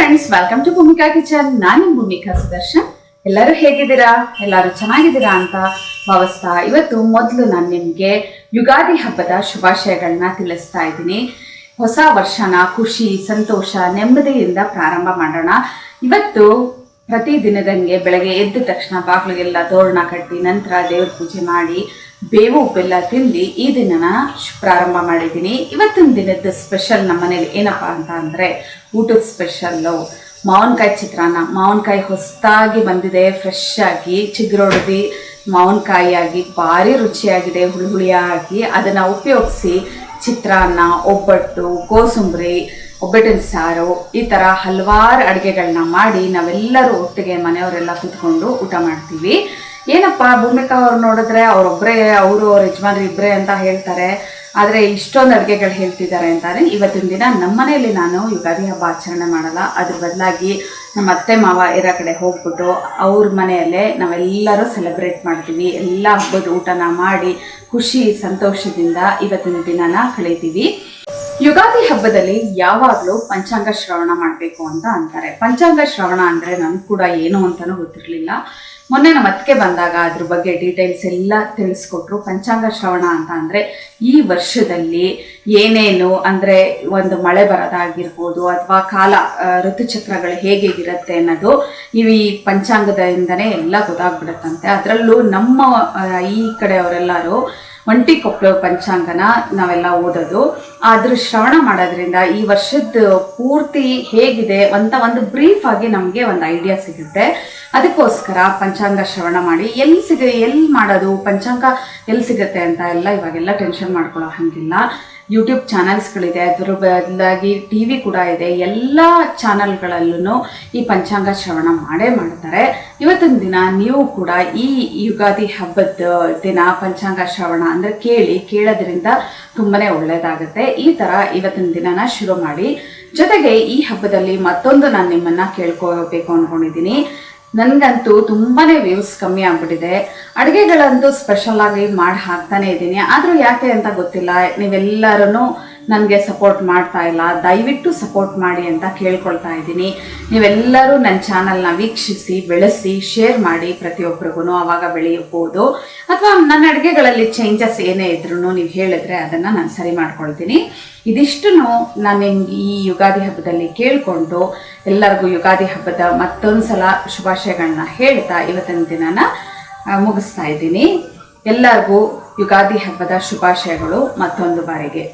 Friends, welcome to Bhoomika kitchen. ನಾನು ಭೂಮಿಕಾ ಸುದರ್ಶನ್. ಎಲ್ಲರೂ ಹೇಗಿದ್ದೀರಾ? ಎಲ್ಲರೂ ಚೆನ್ನಾಗಿದ್ದೀರಾ ಅಂತ ಭಾವಿಸ್ತಾ ಇವತ್ತು ಮೊದಲು ನಾನು ನಿಮಗೆ ಯುಗಾದಿ ಹಬ್ಬದ ಶುಭಾಶಯಗಳನ್ನ ತಿಳಿಸ್ತಾ ಇದ್ದೀನಿ. ಹೊಸ ವರ್ಷನ ಖುಷಿ, ಸಂತೋಷ, ನೆಮ್ಮದಿಯಿಂದ ಪ್ರಾರಂಭ ಮಾಡೋಣ. ಇವತ್ತು ಪ್ರತಿದಿನದಂಗೆ ಬೆಳಗ್ಗೆ ಎದ್ದ ತಕ್ಷಣ ಬಾಗಿಲಿಗೆಲ್ಲ ತೋರಣ ಕಟ್ಟಿ ನಂತರ ದೇವ್ರ ಪೂಜೆ ಮಾಡಿ ಬೇವು ಬೆಲ್ಲ ತಿಂದು ಈ ದಿನನ ಪ್ರಾರಂಭ ಮಾಡಿದ್ದೀನಿ. ಇವತ್ತಿನ ದಿನದ ಸ್ಪೆಷಲ್ ನಮ್ಮ ಮನೇಲಿ ಏನಪ್ಪ ಅಂತ ಅಂದರೆ ಊಟದ ಸ್ಪೆಷಲ್ಲು ಮಾವಿನಕಾಯಿ ಚಿತ್ರಾನ್ನ. ಮಾವಿನಕಾಯಿ ಹೊಸದಾಗಿ ಬಂದಿದೆ, ಫ್ರೆಶ್ ಆಗಿ ಚಿಗುರೊಡೆದು ಮಾವಿನಕಾಯಿಯಾಗಿ ಭಾರಿ ರುಚಿಯಾಗಿದೆ, ಹುಳಿಯಾಗಿ. ಅದನ್ನು ಉಪಯೋಗಿಸಿ ಚಿತ್ರಾನ್ನ, ಒಬ್ಬಟ್ಟು, ಕೋಸಂಬರಿ, ಒಬ್ಬಟ್ಟಿನ ಸಾರು, ಈ ಥರ ಹಲವಾರು ಅಡುಗೆಗಳನ್ನ ಮಾಡಿ ನಾವೆಲ್ಲರೂ ಒಟ್ಟಿಗೆ ಮನೆಯವರೆಲ್ಲ ಕೂತ್ಕೊಂಡು ಊಟ ಮಾಡ್ತೀವಿ. ಏನಪ್ಪ ಭೂಮಿಕಾ ಅವ್ರು ನೋಡಿದ್ರೆ ಅವರೊಬ್ಬರೇ, ಅವ್ರ ಯಜಮಾನ್ರು ಇಬ್ಬರೇ ಅಂತ ಹೇಳ್ತಾರೆ, ಆದರೆ ಇಷ್ಟೊಂದು ಅಡುಗೆಗಳು ಹೇಳ್ತಿದ್ದಾರೆ ಅಂತಾನೆ ಇವತ್ತಿನ ದಿನ ನಮ್ಮ ಮನೆಯಲ್ಲಿ ನಾನು ಯುಗಾದಿ ಹಬ್ಬ ಆಚರಣೆ ಮಾಡಲ್ಲ. ಅದ್ರ ಬದಲಾಗಿ ನಮ್ಮ ಅತ್ತೆ ಮಾವ ಇರೋ ಕಡೆ ಹೋಗ್ಬಿಟ್ಟು ಅವ್ರ ಮನೆಯಲ್ಲೇ ನಾವೆಲ್ಲರೂ ಸೆಲೆಬ್ರೇಟ್ ಮಾಡ್ತೀವಿ. ಎಲ್ಲ ಹಬ್ಬದ ಊಟನ ಮಾಡಿ ಖುಷಿ ಸಂತೋಷದಿಂದ ಇವತ್ತಿನ ದಿನನ ಕಳೀತೀವಿ. ಯುಗಾದಿ ಹಬ್ಬದಲ್ಲಿ ಯಾವಾಗಲೂ ಪಂಚಾಂಗ ಶ್ರವಣ ಮಾಡಬೇಕು ಅಂತ ಅಂತಾರೆ. ಪಂಚಾಂಗ ಶ್ರವಣ ಅಂದರೆ ನನಗೆ ಕೂಡ ಏನು ಅಂತಲೂ ಗೊತ್ತಿರಲಿಲ್ಲ. ಮೊನ್ನೆ ನಮ್ಮ ಅತ್ತಿಗೆ ಬಂದಾಗ ಅದ್ರ ಬಗ್ಗೆ ಡೀಟೇಲ್ಸ್ ಎಲ್ಲ ತಿಳಿಸ್ಕೊಟ್ರು. ಪಂಚಾಂಗ ಶ್ರವಣ ಅಂತ ಅಂದರೆ ಈ ವರ್ಷದಲ್ಲಿ ಏನೇನು ಅಂದರೆ ಒಂದು ಮಳೆ ಬರೋದಾಗಿರ್ಬೋದು ಅಥವಾ ಕಾಲ ಋತುಚಕ್ರಗಳು ಹೇಗಿರುತ್ತೆ ಅನ್ನೋದು ಈ ಪಂಚಾಂಗದಿಂದನೇ ಎಲ್ಲ ಗೊತ್ತಾಗ್ಬಿಡುತ್ತಂತೆ. ಅದರಲ್ಲೂ ನಮ್ಮ ಈ ಕಡೆಯವರೆಲ್ಲರೂ ಒಂಟಿ ಕೊಪ್ಪಳ ಪಂಚಾಂಗನ ನಾವೆಲ್ಲ ಓದೋದು. ಅದ್ರ ಶ್ರವಣ ಮಾಡೋದ್ರಿಂದ ಈ ವರ್ಷದ ಪೂರ್ತಿ ಹೇಗಿದೆ ಅಂತ ಒಂದು ಬ್ರೀಫ್ ಆಗಿ ನಮಗೆ ಒಂದು ಐಡಿಯಾ ಸಿಗುತ್ತೆ. ಅದಕ್ಕೋಸ್ಕರ ಪಂಚಾಂಗ ಶ್ರವಣ ಮಾಡಿ ಎಲ್ಲಿ ಮಾಡೋದು, ಪಂಚಾಂಗ ಎಲ್ಲಿ ಸಿಗುತ್ತೆ ಅಂತ ಎಲ್ಲ ಇವಾಗೆಲ್ಲ ಟೆನ್ಷನ್ ಮಾಡ್ಕೊಳ್ಳೋ ಹಾಗಿಲ್ಲ. ಯೂಟ್ಯೂಬ್ ಚಾನಲ್ಸ್ಗಳಿದೆ, ಅದರ ಬದಲಾಗಿ ಟಿ ವಿ ಕೂಡ ಇದೆ. ಎಲ್ಲ ಚಾನಲ್ಗಳಲ್ಲೂ ಈ ಪಂಚಾಂಗ ಶ್ರವಣ ಮಾಡೇ ಮಾಡ್ತಾರೆ. ಇವತ್ತಿನ ದಿನ ನೀವು ಕೂಡ ಈ ಯುಗಾದಿ ಹಬ್ಬದ ದಿನ ಪಂಚಾಂಗ ಶ್ರವಣ ಅಂದರೆ ಕೇಳೋದ್ರಿಂದ ತುಂಬಾ ಒಳ್ಳೆಯದಾಗುತ್ತೆ. ಈ ಥರ ಇವತ್ತಿನ ದಿನನ ಶುರು ಮಾಡಿ. ಜೊತೆಗೆ ಈ ಹಬ್ಬದಲ್ಲಿ ಮತ್ತೊಂದು ನಾನು ನಿಮ್ಮನ್ನು ಕೇಳ್ಕೋಬೇಕು ಅಂದ್ಕೊಂಡಿದ್ದೀನಿ. ನನಗಂತೂ ತುಂಬಾ ವ್ಯೂಸ್ ಕಮ್ಮಿ ಆಗ್ಬಿಟ್ಟಿದೆ. ಅಡುಗೆಗಳಂತೂ ಸ್ಪೆಷಲಾಗಿ ಮಾಡಿ ಹಾಕ್ತಾನೆ ಇದ್ದೀನಿ, ಆದರೂ ಯಾಕೆ ಅಂತ ಗೊತ್ತಿಲ್ಲ. ನೀವೆಲ್ಲರೂ ನನಗೆ ಸಪೋರ್ಟ್ ಮಾಡ್ತಾ ಇಲ್ಲ. ದಯವಿಟ್ಟು ಸಪೋರ್ಟ್ ಮಾಡಿ ಅಂತ ಕೇಳ್ಕೊಳ್ತಾ ಇದ್ದೀನಿ. ನೀವೆಲ್ಲರೂ ನನ್ನ ಚಾನಲ್ನ ವೀಕ್ಷಿಸಿ, ಬೆಳೆಸಿ, ಶೇರ್ ಮಾಡಿ ಪ್ರತಿಯೊಬ್ಬರಿಗೂ. ಆವಾಗ ಬೆಳೆಯಬಹುದು. ಅಥವಾ ನನ್ನ ಅಡುಗೆಗಳಲ್ಲಿ ಚೇಂಜಸ್ ಏನೇ ಇದ್ರೂ ನೀವು ಹೇಳಿದ್ರೆ ಅದನ್ನು ನಾನು ಸರಿ ಮಾಡ್ಕೊಳ್ತೀನಿ. ಇದಿಷ್ಟು ನಾನು ನಿಮ್ಗೆ ಈ ಯುಗಾದಿ ಹಬ್ಬದಲ್ಲಿ ಕೇಳಿಕೊಂಡು ಎಲ್ಲರಿಗೂ ಯುಗಾದಿ ಹಬ್ಬದ ಮತ್ತೊಂದು ಸಲ ಶುಭಾಶಯಗಳನ್ನ ಹೇಳ್ತಾ ಇವತ್ತಿನ ದಿನನ ಮುಗಿಸ್ತಾ ಇದ್ದೀನಿ. ಎಲ್ಲರಿಗೂ ಯುಗಾದಿ ಹಬ್ಬದ ಶುಭಾಶಯಗಳು ಮತ್ತೊಂದು ಬಾರಿಗೆ.